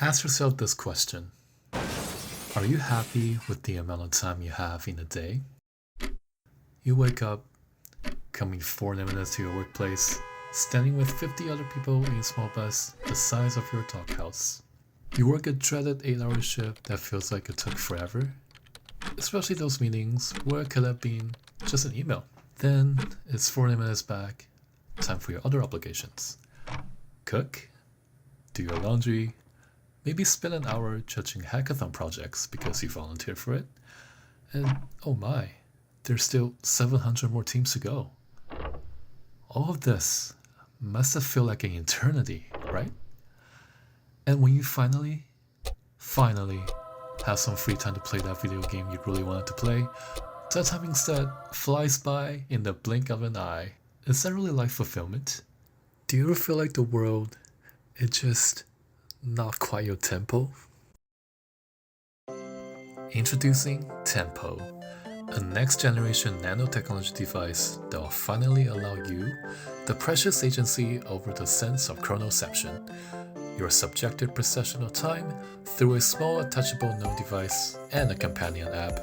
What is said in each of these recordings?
Ask yourself this question. Are you happy with the amount of time you have in a day? You wake up, coming 40 minutes to your workplace, standing with 50 other people in a small bus the size of your doghouse. You work a dreaded 8-hour shift that feels like it took forever, especially those meetings where it could have been just an email. Then it's 40 minutes back, time for your other obligations. Cook, do your laundry, maybe spend an hour judging hackathon projects because you volunteered for it. And oh my, there's still 700 more teams to go. All of this must have felt like an eternity, right? And when you finally have some free time to play that video game you really wanted to play, that time instead flies by in the blink of an eye. Is that really life fulfillment? Do you ever feel like the world is just not quite your tempo? Introducing Tempo, a next-generation nanotechnology device that will finally allow you the precious agency over the sense of chronoception, your subjective perception of time through a small attachable node device and a companion app.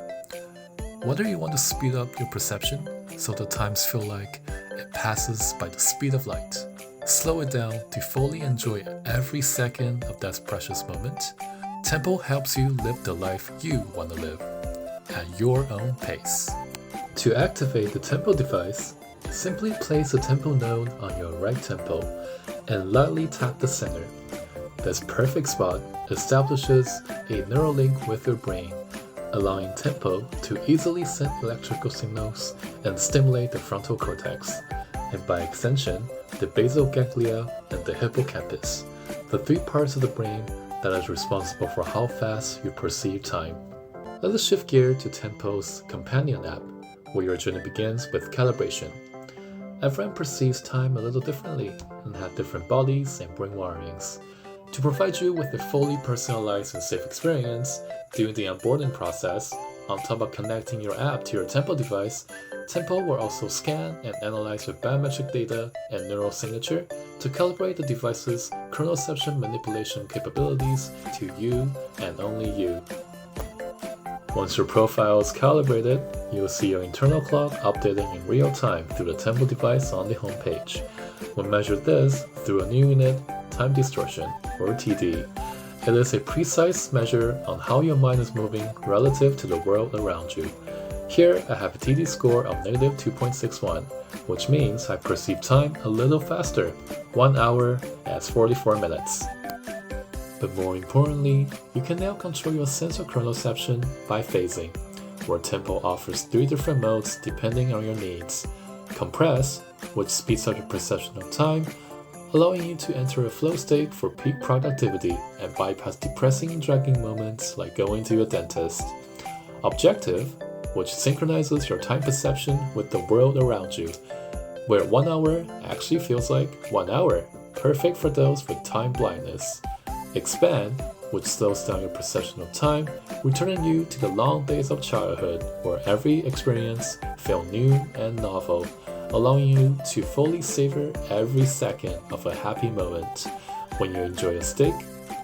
Whether you want to speed up your perception so the times feel like it passes by the speed of light, slow it down to fully enjoy every second of that precious moment, Tempo helps you live the life you want to live at your own pace. To activate the Tempo device, simply place the Tempo node on your right temple and lightly tap the center. This perfect spot establishes a neural link with your brain, allowing Tempo to easily send electrical signals and stimulate the frontal cortex, and by extension, the basal ganglia and the hippocampus, the three parts of the brain that is responsible for how fast you perceive time. Let us shift gear to Tempo's companion app, where your journey begins with calibration. Everyone perceives time a little differently and have different bodies and brain wirings. To provide you with a fully personalized and safe experience during the onboarding process, on top of connecting your app to your Tempo device, Tempo will also scan and analyze your biometric data and neural signature to calibrate the device's chronoception manipulation capabilities to you and only you. Once your profile is calibrated, you'll see your internal clock updating in real time through the Tempo device on the homepage. We'll measure this through a new unit, time distortion, or TD. It is a precise measure on how your mind is moving relative to the world around you. Here I have a TD score of negative 2.61, which means I perceive time a little faster, 1 hour as 44 minutes. But more importantly, you can now control your sense of chronoception by phasing, where Tempo offers 3 different modes depending on your needs. Compress, which speeds up your perception of time, allowing you to enter a flow state for peak productivity and bypass depressing and dragging moments like going to a dentist. Objective, which synchronizes your time perception with the world around you, where 1 hour actually feels like 1 hour, perfect for those with time blindness. Expand, which slows down your perception of time, returning you to the long days of childhood where every experience felt new and novel, allowing you to fully savor every second of a happy moment. When you enjoy a steak,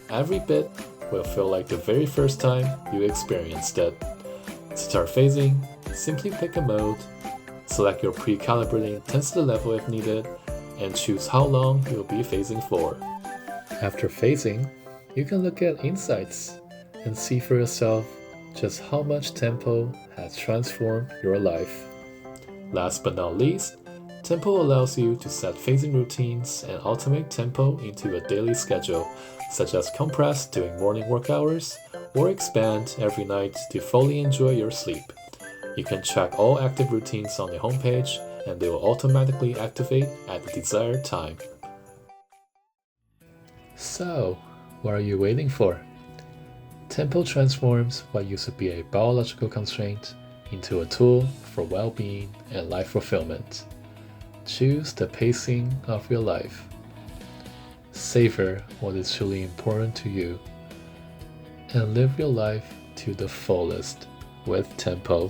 every bit will feel like the very first time you experienced it. To start phasing, simply pick a mode, select your pre-calibrated intensity level if needed, and choose how long you'll be phasing for. After phasing, you can look at insights and see for yourself just how much Tempo has transformed your life. Last but not least, Tempo allows you to set phasing routines and automate Tempo into a daily schedule, such as compress during morning work hours or expand every night to fully enjoy your sleep. You can track all active routines on the homepage and they will automatically activate at the desired time. So, what are you waiting for? Tempo transforms what used to be a biological constraint into a tool for well-being and life fulfillment. Choose the pacing of your life. Savor what is truly important to you, and live your life to the fullest with Tempo.